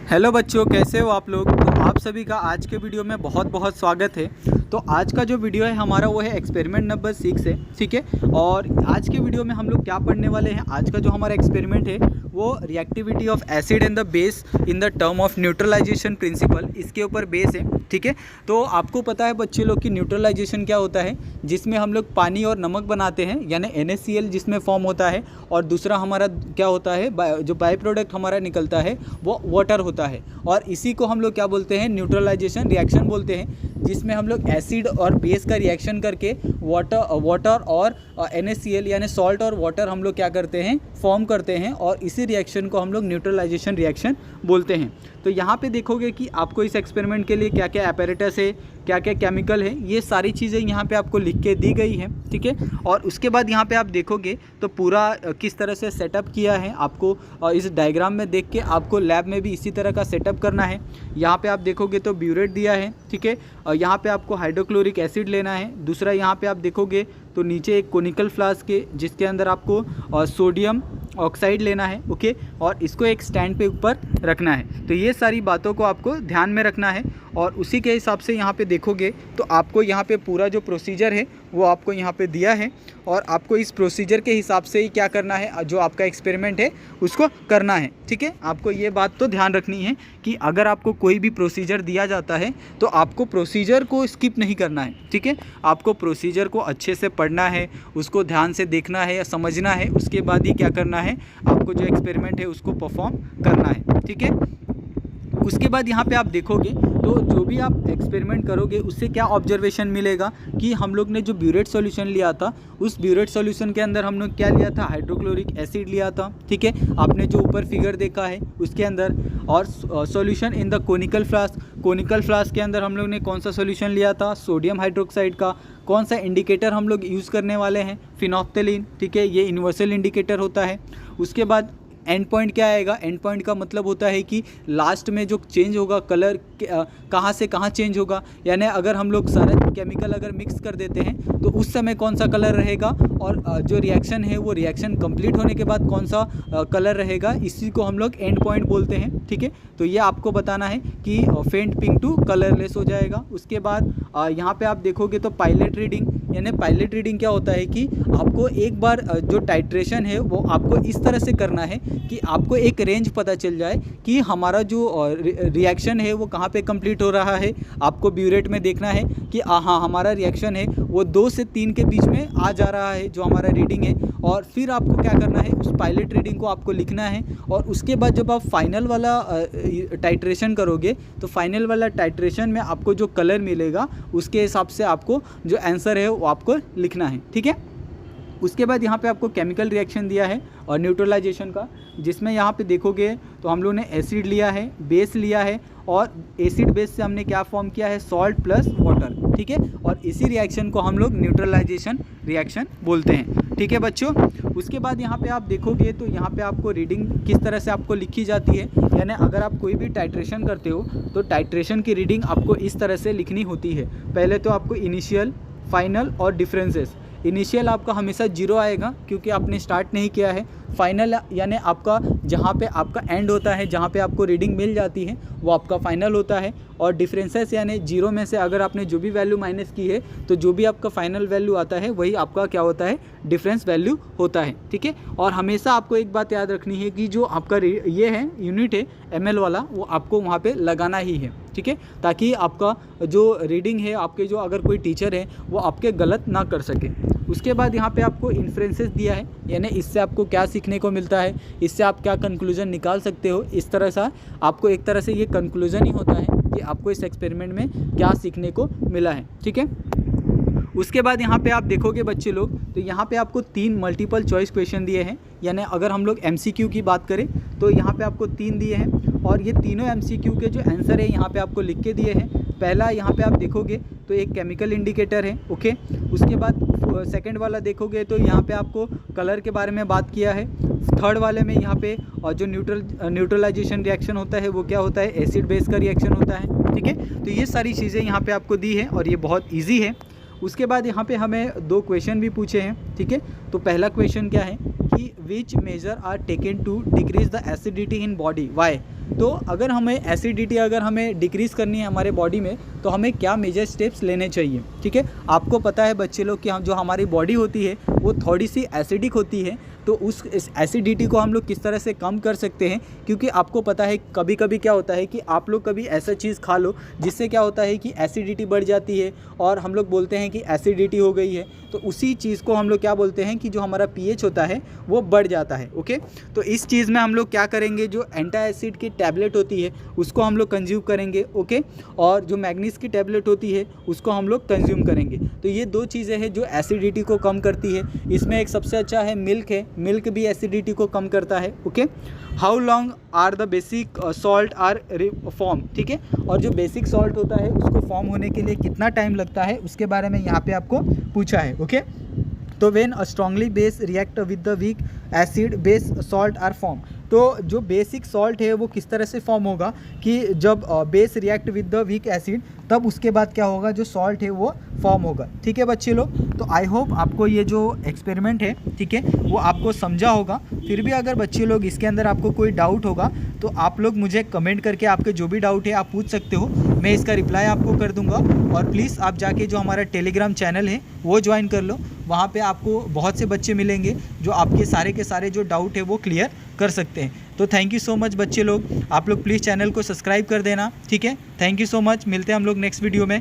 Hello बच्चों, कैसे हो आप लोग। तो आप सभी का आज के वीडियो में बहुत बहुत स्वागत है। तो आज का जो वीडियो है हमारा वो है एक्सपेरिमेंट नंबर 6 है, ठीक है। और आज के वीडियो में हम लोग क्या पढ़ने वाले हैं, आज का जो हमारा एक्सपेरिमेंट है वो reactivity of acid and the base in the term of neutralisation principle, इसके ऊपर बेस है, ठीक है। तो आपको पता है बच्चे लोग कि न्यूट्रलाइजेशन क्या होता है, जिसमें हम लोग पानी और नमक बनाते हैं, यानी NaCl जिसमें फॉर्म होता है, और दूसरा हमारा क्या होता है, जो बाई प्रोडक्ट हमारा निकलता है वो वाटर होता है। और इसी को हम लोग क्या बोलते हैं, न्यूट्रलाइजेशन रिएक्शन बोलते हैं, जिसमें हम लोग एसिड और बेस का रिएक्शन करके वाटर और NaCl यानी सॉल्ट और वाटर हम लोग क्या करते हैं, फॉर्म करते हैं, और इसी रिएक्शन को हम लोग न्यूट्रलाइजेशन रिएक्शन बोलते हैं। तो यहाँ पे देखोगे कि आपको इस एक्सपेरिमेंट के लिए क्या क्या apparatus है, क्या क्या केमिकल है, ये सारी चीज़ें यहाँ पे आपको लिख के दी गई है, ठीक है। और उसके बाद यहाँ पे आप देखोगे तो पूरा किस तरह से सेटअप किया है आपको, इस डायग्राम में देख के आपको लैब में भी इसी तरह का सेटअप करना है। यहाँ पे आप देखोगे तो ब्यूरेट दिया है, ठीक है। यहाँ पे आपको हाइड्रोक्लोरिक एसिड लेना है। दूसरा यहाँ पे आप देखोगे तो नीचे एक कोनिकल फ्लास्क है जिसके अंदर आपको सोडियम ऑक्साइड लेना है, ओके। और इसको एक स्टैंड पे ऊपर रखना है। तो ये सारी बातों को आपको ध्यान में रखना है, और उसी के हिसाब से यहाँ पे देखोगे तो आपको यहाँ पे पूरा जो प्रोसीजर है वो आपको यहाँ पे दिया है, और आपको इस प्रोसीजर के हिसाब से ही क्या करना है, जो आपका एक्सपेरिमेंट है उसको करना है, ठीक है। आपको ये बात तो ध्यान रखनी है कि अगर आपको कोई भी प्रोसीजर दिया जाता है तो आपको प्रोसीजर को स्किप नहीं करना है, ठीक है। आपको प्रोसीजर को अच्छे से पढ़ना है, उसको ध्यान से देखना है या समझना है, उसके बाद ही क्या करना है, आपको जो एक्सपेरिमेंट है उसको परफॉर्म करना है, ठीक है। उसके बाद यहाँ पे आप देखोगे तो जो भी आप एक्सपेरिमेंट करोगे उससे क्या ऑब्जर्वेशन मिलेगा कि हम लोग ने जो ब्यूरेट सॉल्यूशन लिया था, उस ब्यूरेट सॉल्यूशन के अंदर हम लोग क्या लिया था, हाइड्रोक्लोरिक एसिड लिया था, ठीक है। आपने जो ऊपर फिगर देखा है उसके अंदर, और solution in the conical flask के अंदर हम लोग ने कौन सा सॉल्यूशन लिया था, सोडियम हाइड्रोक्साइड का। कौन सा इंडिकेटर हम लोग यूज़ करने वाले हैं, फिनोफ्थेलिन, ठीक है। ये यूनिवर्सल इंडिकेटर होता है। उसके बाद एंड पॉइंट क्या आएगा, एंड पॉइंट का मतलब होता है कि लास्ट में जो चेंज होगा कलर कहाँ से कहाँ चेंज होगा, यानी अगर हम लोग सारे केमिकल अगर मिक्स कर देते हैं तो उस समय कौन सा कलर रहेगा, और जो रिएक्शन है वो रिएक्शन कंप्लीट होने के बाद कौन सा कलर रहेगा, इसी को हम लोग एंड पॉइंट बोलते हैं, ठीक है। तो ये आपको बताना है कि फेंट पिंक टू कलरलेस हो जाएगा। उसके बाद यहाँ पे आप देखोगे तो पायलट रीडिंग, यानी पायलट रीडिंग क्या होता है कि आपको एक बार जो टाइट्रेशन है वो आपको इस तरह से करना है कि आपको एक रेंज पता चल जाए कि हमारा जो रिएक्शन है वो कहाँ पे कंप्लीट हो रहा है। आपको ब्यूरेट में देखना है कि हाँ हमारा रिएक्शन है वो 2 से 3 के बीच में आ जा रहा है जो हमारा रीडिंग है, और फिर आपको क्या करना है, उस पायलट रीडिंग को आपको लिखना है। और उसके बाद जब आप फाइनल वाला टाइट्रेशन करोगे तो फाइनल वाला टाइट्रेशन में आपको जो कलर मिलेगा उसके हिसाब से आपको जो आंसर है वो आपको लिखना है, ठीक है। उसके बाद यहाँ पे आपको केमिकल रिएक्शन दिया है और न्यूट्रलाइजेशन का, जिसमें यहाँ पे देखोगे तो हम लोग ने एसिड लिया है, बेस लिया है, और एसिड बेस से हमने क्या फॉर्म किया है, सॉल्ट प्लस वाटर, ठीक है। और इसी रिएक्शन को हम लोग न्यूट्रलाइजेशन रिएक्शन बोलते हैं, ठीक है बच्चों। उसके बाद यहाँ पे आप देखोगे तो यहाँ पे आपको रीडिंग किस तरह से आपको लिखी जाती है, यानी अगर आप कोई भी टाइट्रेशन करते हो तो टाइट्रेशन की रीडिंग आपको इस तरह से लिखनी होती है। पहले तो आपको इनिशियल, फाइनल और डिफरेंसेस। इनिशियल आपका हमेशा 0 आएगा क्योंकि आपने स्टार्ट नहीं किया है। फाइनल यानी आपका जहाँ पे आपका एंड होता है, जहाँ पे आपको रीडिंग मिल जाती है वो आपका फाइनल होता है। और डिफरेंसेस यानी 0 में से अगर आपने जो भी वैल्यू माइनस की है तो जो भी आपका फाइनल वैल्यू आता है वही आपका क्या होता है, डिफरेंस वैल्यू होता है, ठीक है। और हमेशा आपको एक बात याद रखनी है कि जो आपका ये है यूनिट है ml वाला, वो आपको वहाँ पे लगाना ही है, ठीक है, ताकि आपका जो रीडिंग है, आपके जो अगर कोई टीचर है वो आपके गलत ना कर सके। उसके बाद यहाँ पे आपको इन्फ्रेंसेस दिया है, यानी इससे आपको क्या सीखने को मिलता है, इससे आप क्या कंक्लूजन निकाल सकते हो। इस तरह से आपको एक तरह से ये कंक्लूजन ही होता है कि आपको इस एक्सपेरिमेंट में क्या सीखने को मिला है, ठीक है। उसके बाद यहाँ पे आप देखोगे बच्चे लोग तो यहाँ पे आपको 3 मल्टीपल चॉइस क्वेश्चन दिए हैं, यानी अगर हम लोग MCQ की बात करें तो यहाँ पे आपको 3 दिए हैं, और ये तीनों MCQ के जो आंसर है यहाँ पे आपको लिख के दिए हैं। पहला यहाँ पे आप देखोगे तो एक केमिकल इंडिकेटर है, ओके। उसके बाद सेकंड वाला देखोगे तो यहाँ पे आपको कलर के बारे में बात किया है। थर्ड वाले में यहाँ पे और जो न्यूट्रलाइजेशन रिएक्शन होता है वो क्या होता है, एसिड बेस का रिएक्शन होता है, ठीक है। तो ये सारी चीज़ें यहाँ पे आपको दी है और ये बहुत ईजी है। उसके बाद यहाँ पे हमें 2 क्वेश्चन भी पूछे हैं, ठीक है। तो पहला क्वेश्चन क्या है कि which major are taken to decrease the acidity in body, why. तो अगर हमें एसिडिटी अगर हमें डिक्रीज़ करनी है हमारे बॉडी में, तो हमें क्या मेजर स्टेप्स लेने चाहिए। ठीक है, आपको पता है बच्चे लोग कि हम जो हमारी बॉडी होती है वो थोड़ी सी एसिडिक होती है, तो उस एसिडिटी को हम लोग किस तरह से कम कर सकते हैं। क्योंकि आपको पता है कभी कभी क्या होता है कि आप लोग कभी ऐसा चीज़ खा लो जिससे क्या होता है कि एसिडिटी बढ़ जाती है और हम लोग बोलते हैं कि एसिडिटी हो गई है, तो उसी चीज़ को हम लोग क्या बोलते हैं कि जो हमारा पीएच होता है वो बढ़ जाता है। ओके, तो इस चीज़ में हम लोग क्या करेंगे, जो एंटी एसिड की टैबलेट होती है उसको हम लोग कंज्यूम करेंगे। ओके, और जो मैग्नीज की टैबलेट होती है उसको हम लोग कंज्यूम करेंगे। तो ये दो चीज़ें हैं जो एसिडिटी को कम करती है। इसमें एक सबसे अच्छा है मिल्क है, मिल्क भी एसिडिटी को कम करता है। Okay, how long are the basic salt are form. ठीक है, और जो बेसिक सॉल्ट होता है उसको फॉर्म होने के लिए कितना टाइम लगता है उसके बारे में यहाँ पे आपको पूछा है। ओके, तो when a strongly base react with the weak acid base salt are form. तो जो बेसिक सॉल्ट है वो किस तरह से फॉर्म होगा कि जब base react with the weak acid, तब उसके बाद क्या होगा, जो सॉल्ट है वो फॉर्म होगा। ठीक है बच्चे लोग, तो आई होप आपको ये जो एक्सपेरिमेंट है, ठीक है, वो आपको समझा होगा। फिर भी अगर बच्चे लोग इसके अंदर आपको कोई डाउट होगा तो आप लोग मुझे कमेंट करके आपके जो भी डाउट है आप पूछ सकते हो, मैं इसका रिप्लाई आपको कर दूंगा। और प्लीज़ आप जाके जो हमारा टेलीग्राम चैनल है वो ज्वाइन कर लो, वहाँ पे आपको बहुत से बच्चे मिलेंगे जो आपके सारे के सारे जो डाउट है वो क्लियर कर सकते हैं। तो थैंक यू सो मच बच्चे लोग, आप लोग प्लीज़ चैनल को सब्सक्राइब कर देना। ठीक है, थैंक यू सो मच, मिलते हैं हम लोग नेक्स्ट वीडियो में।